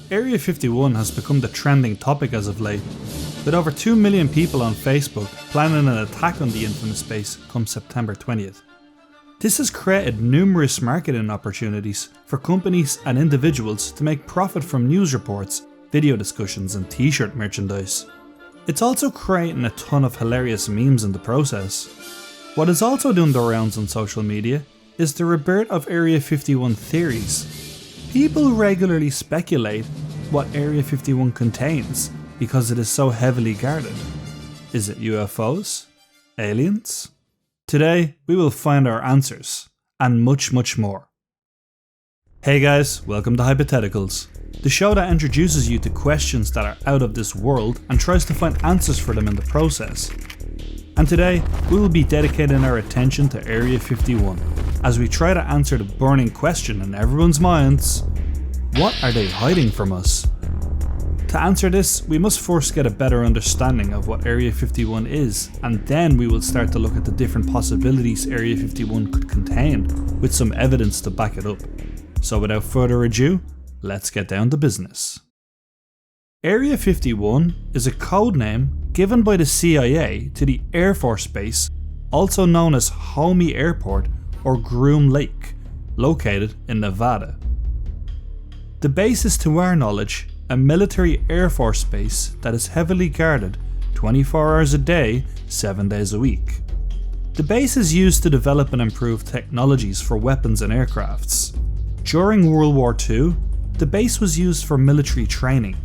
Area 51 has become the trending topic as of late, with over 2 million people on Facebook planning an attack on the infamous base come September 20th. This has created numerous marketing opportunities for companies and individuals to make profit from news reports, video discussions and t-shirt merchandise. It's also creating a ton of hilarious memes in the process. What is also doing the rounds on social media is the rebirth of Area 51 theories. People regularly speculate what Area 51 contains because it is so heavily guarded. Is it UFOs? Aliens? Today, we will find our answers, and much more. Hey guys, welcome to Hypotheticals, the show that introduces you to questions that are out of this world and tries to find answers for them in the process. And today, we will be dedicating our attention to Area 51, as we try to answer the burning question in everyone's minds: what are they hiding from us? To answer this, we must first get a better understanding of what Area 51 is, and then we will start to look at the different possibilities Area 51 could contain, with some evidence to back it up. So without further ado, let's get down to business. Area 51 is a code name given by the CIA to the Air Force Base, also known as Homey Airport or Groom Lake, located in Nevada. The base is, to our knowledge, a military Air Force base that is heavily guarded 24 hours a day, 7 days a week. The base is used to develop and improve technologies for weapons and aircrafts. During World War II, the base was used for military training.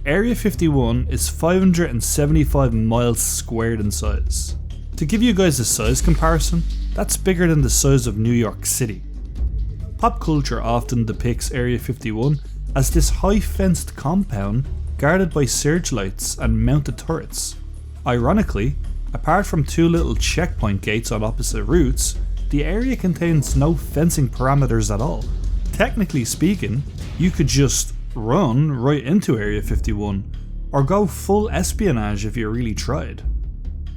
Area 51 is 575 miles squared in size. To give you guys a size comparison, that's bigger than the size of New York City. Pop culture often depicts Area 51 as this high fenced compound guarded by searchlights and mounted turrets. Ironically, apart from two little checkpoint gates on opposite routes, the area contains no fencing parameters at all. Technically speaking, you could just run right into Area 51, or go full espionage if you really tried.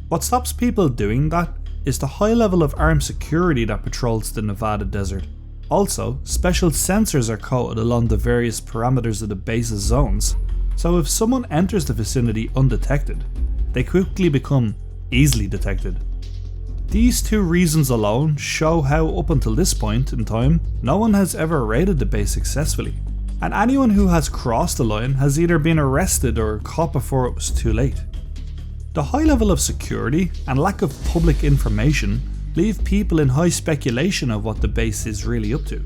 What stops people doing that is the high level of armed security that patrols the Nevada desert. Also, special sensors are coated along the various parameters of the base's zones, so if someone enters the vicinity undetected, they quickly become easily detected. These two reasons alone show how up until this point in time, no one has ever raided the base successfully, and anyone who has crossed the line has either been arrested or caught before it was too late. The high level of security and lack of public information leave people in high speculation of what the base is really up to.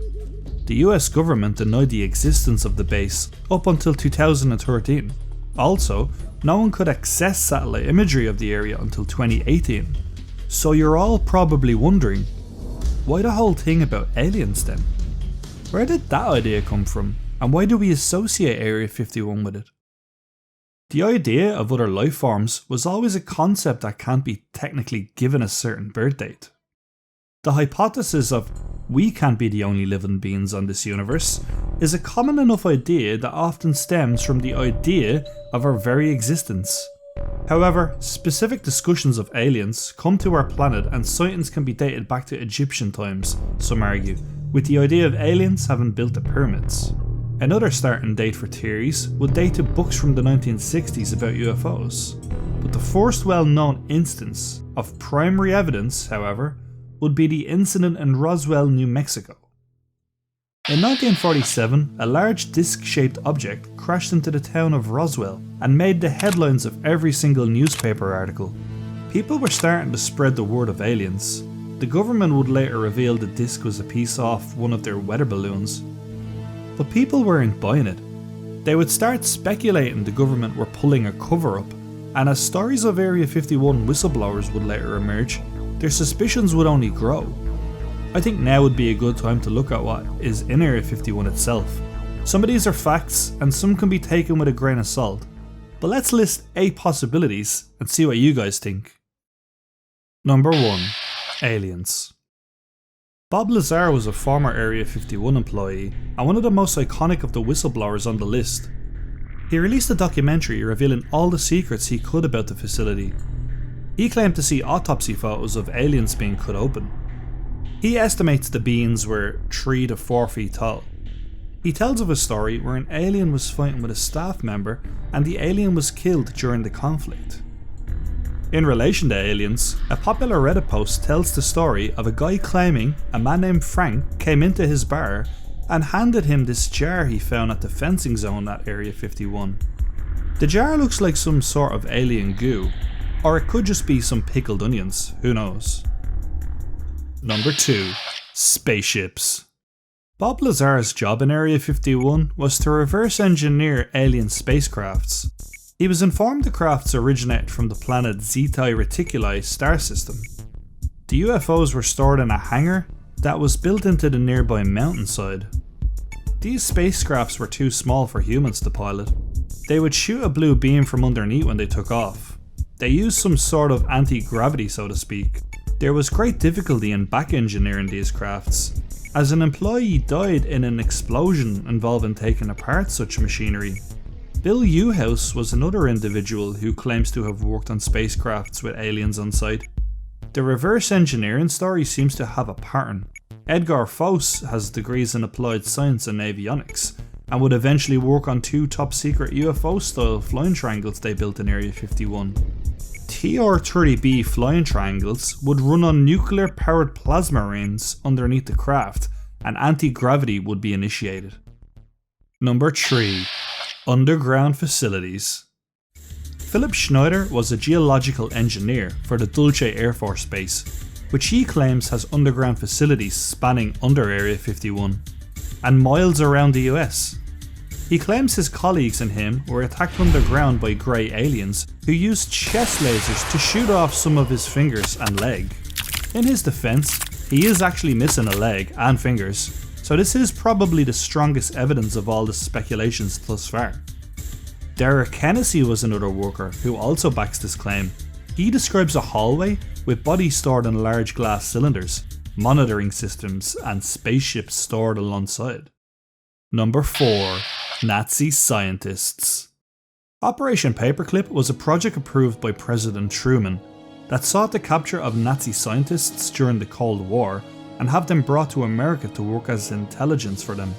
The US government denied the existence of the base up until 2013. Also, no one could access satellite imagery of the area until 2018. So you're all probably wondering, why the whole thing about aliens then? Where did that idea come from, and why do we associate Area 51 with it? The idea of other life forms was always a concept that can't be technically given a certain birth date. The hypothesis of we can't be the only living beings on this universe is a common enough idea that often stems from the idea of our very existence. However, specific discussions of aliens come to our planet and sightings can be dated back to Egyptian times, some argue, with the idea of aliens having built the pyramids. Another starting date for theories would date to books from the 1960s about UFOs. But the first well-known instance of primary evidence, however, would be the incident in Roswell, New Mexico. In 1947, a large disc-shaped object crashed into the town of Roswell and made the headlines of every single newspaper article. People were starting to spread the word of aliens. The government would later reveal the disc was a piece off one of their weather balloons. But people weren't buying it. They would start speculating the government were pulling a cover-up, and as stories of Area 51 whistleblowers would later emerge, their suspicions would only grow. I think now would be a good time to look at what is in Area 51 itself. Some of these are facts and some can be taken with a grain of salt, but let's list 8 possibilities and see what you guys think. Number 1. Aliens. Bob Lazar was a former Area 51 employee and one of the most iconic of the whistleblowers on the list. He released a documentary revealing all the secrets he could about the facility. He claimed to see autopsy photos of aliens being cut open. He estimates the beings were 3 to 4 feet tall. He tells of a story where an alien was fighting with a staff member and the alien was killed during the conflict. In relation to aliens, a popular Reddit post tells the story of a guy claiming a man named Frank came into his bar and handed him this jar he found at the fencing zone at Area 51. The jar looks like some sort of alien goo, or it could just be some pickled onions, who knows. Number 2. Spaceships. Bob Lazar's job in Area 51 was to reverse engineer alien spacecrafts. He was informed the crafts originated from the planet Zetae Reticuli star system. The UFOs were stored in a hangar that was built into the nearby mountainside. These spacecrafts were too small for humans to pilot. They would shoot a blue beam from underneath when they took off. They used some sort of anti-gravity, so to speak. There was great difficulty in back engineering these crafts, as an employee died in an explosion involving taking apart such machinery. Bill Uhouse was another individual who claims to have worked on spacecrafts with aliens on site. The reverse engineering story seems to have a pattern. Edgar Foss has degrees in applied science and avionics, and would eventually work on 2 top secret UFO style flying triangles they built in Area 51. TR-30B flying triangles would run on nuclear powered plasma rings underneath the craft, and anti-gravity would be initiated. Number 3. Underground facilities. Philip Schneider was a geological engineer for the Dulce Air Force Base, which he claims has underground facilities spanning under Area 51 and miles around the US. He claims his colleagues and him were attacked underground by grey aliens who used chest lasers to shoot off some of his fingers and leg. In his defense, he is actually missing a leg and fingers, so this is probably the strongest evidence of all the speculations thus far. Derek Hennessy was another worker who also backs this claim. He describes a hallway with bodies stored in large glass cylinders, monitoring systems and spaceships stored alongside. Number 4. Nazi scientists. Operation Paperclip was a project approved by President Truman that sought the capture of Nazi scientists during the Cold War and have them brought to America to work as intelligence for them.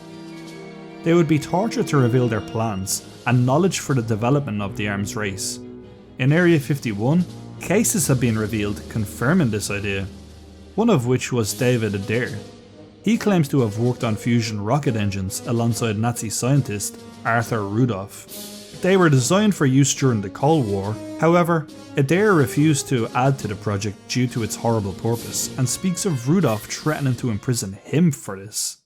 They would be tortured to reveal their plans and knowledge for the development of the arms race. In Area 51, cases have been revealed confirming this idea, one of which was David Adair. He claims to have worked on fusion rocket engines alongside Nazi scientist Arthur Rudolph. They were designed for use during the Cold War, however, Adair refused to add to the project due to its horrible purpose and speaks of Rudolph threatening to imprison him for this.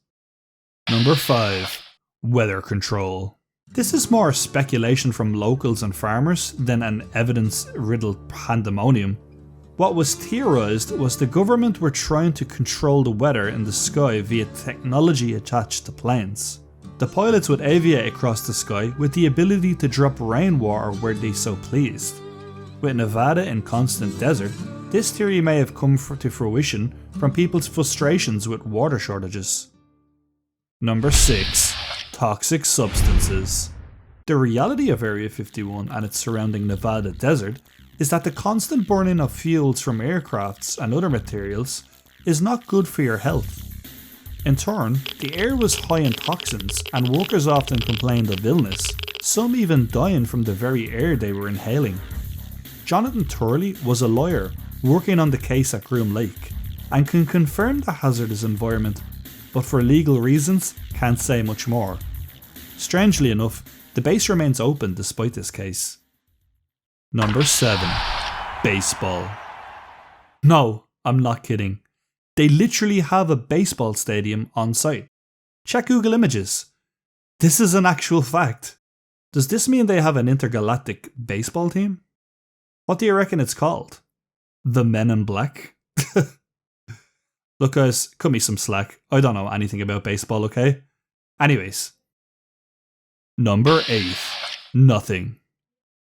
Number 5. Weather control. This is more speculation from locals and farmers than an evidence-riddled pandemonium. What was theorised was the government were trying to control the weather in the sky via technology attached to planes. The pilots would aviate across the sky with the ability to drop rainwater where they so pleased. With Nevada in constant desert, this theory may have come to fruition from people's frustrations with water shortages. Number 6. Toxic substances. The reality of Area 51 and its surrounding Nevada desert is that the constant burning of fuels from aircrafts and other materials is not good for your health. In turn, the air was high in toxins and workers often complained of illness, some even dying from the very air they were inhaling. Jonathan Turley was a lawyer working on the case at Groom Lake and can confirm the hazardous environment, but for legal reasons can't say much more. Strangely enough, the base remains open despite this case. Number 7. Baseball. No, I'm not kidding. They literally have a baseball stadium on site. Check Google Images. This is an actual fact. Does this mean they have an intergalactic baseball team? What do you reckon it's called? The Men in Black? Look guys, cut me some slack. I don't know anything about baseball, okay? Anyways. Number 8. Nothing.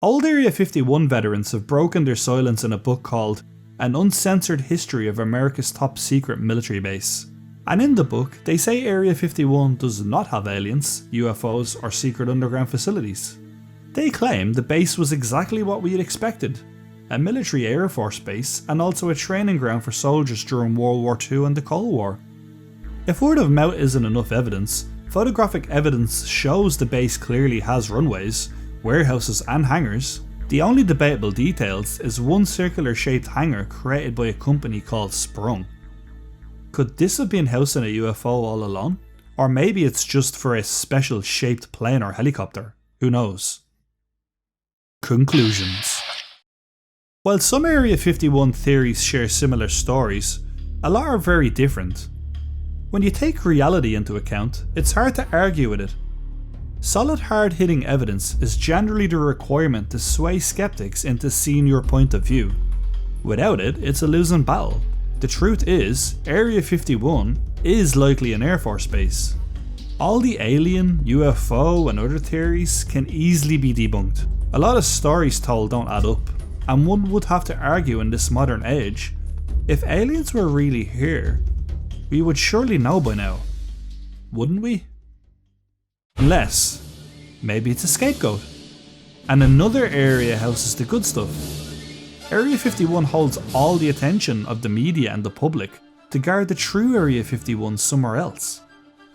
Old Area 51 veterans have broken their silence in a book called An Uncensored History of America's Top Secret Military Base. And in the book, they say Area 51 does not have aliens, UFOs, or secret underground facilities. They claim the base was exactly what we had expected, a military air force base and also a training ground for soldiers during World War II and the Cold War. If word of mouth isn't enough evidence, Photographic evidence shows the base clearly has runways, warehouses and hangars. The only debatable details is one circular shaped hangar created by a company called Sprung. Could this have been housing a UFO all along? Or maybe it's just for a special shaped plane or helicopter, who knows? Conclusions. While some Area 51 theories share similar stories, a lot are very different. When you take reality into account, it's hard to argue with it. Solid hard-hitting evidence is generally the requirement to sway skeptics into seeing your point of view. Without it, it's a losing battle. The truth is, Area 51 is likely an Air Force base. All the alien, UFO and other theories can easily be debunked. A lot of stories told don't add up, and one would have to argue in this modern age, if aliens were really here, we would surely know by now, wouldn't we? Unless, maybe it's a scapegoat, and another area houses the good stuff. Area 51 holds all the attention of the media and the public to guard the true Area 51 somewhere else.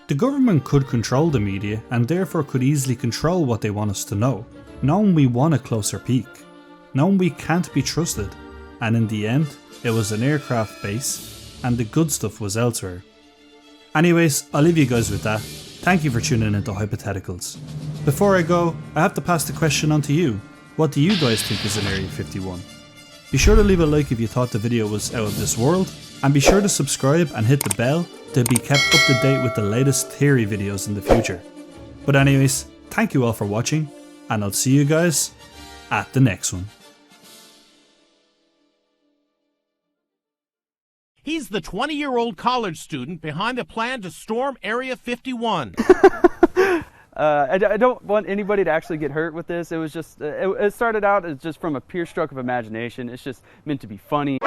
The government could control the media and therefore could easily control what they want us to know, knowing we want a closer peek, knowing we can't be trusted, and in the end, it was an aircraft base and the good stuff was elsewhere. Anyways, I'll leave you guys with that. Thank you for tuning into Hypotheticals. Before I go, I have to pass the question on to you. What do you guys think is in Area 51? Be sure to leave a like if you thought the video was out of this world, and be sure to subscribe and hit the bell to be kept up to date with the latest theory videos in the future. But anyways, thank you all for watching, and I'll see you guys at the next one. He's the 20-year-old college student behind the plan to storm Area 51. I don't want anybody to actually get hurt with this. It was just, it started out as just from a pure stroke of imagination. It's just meant to be funny.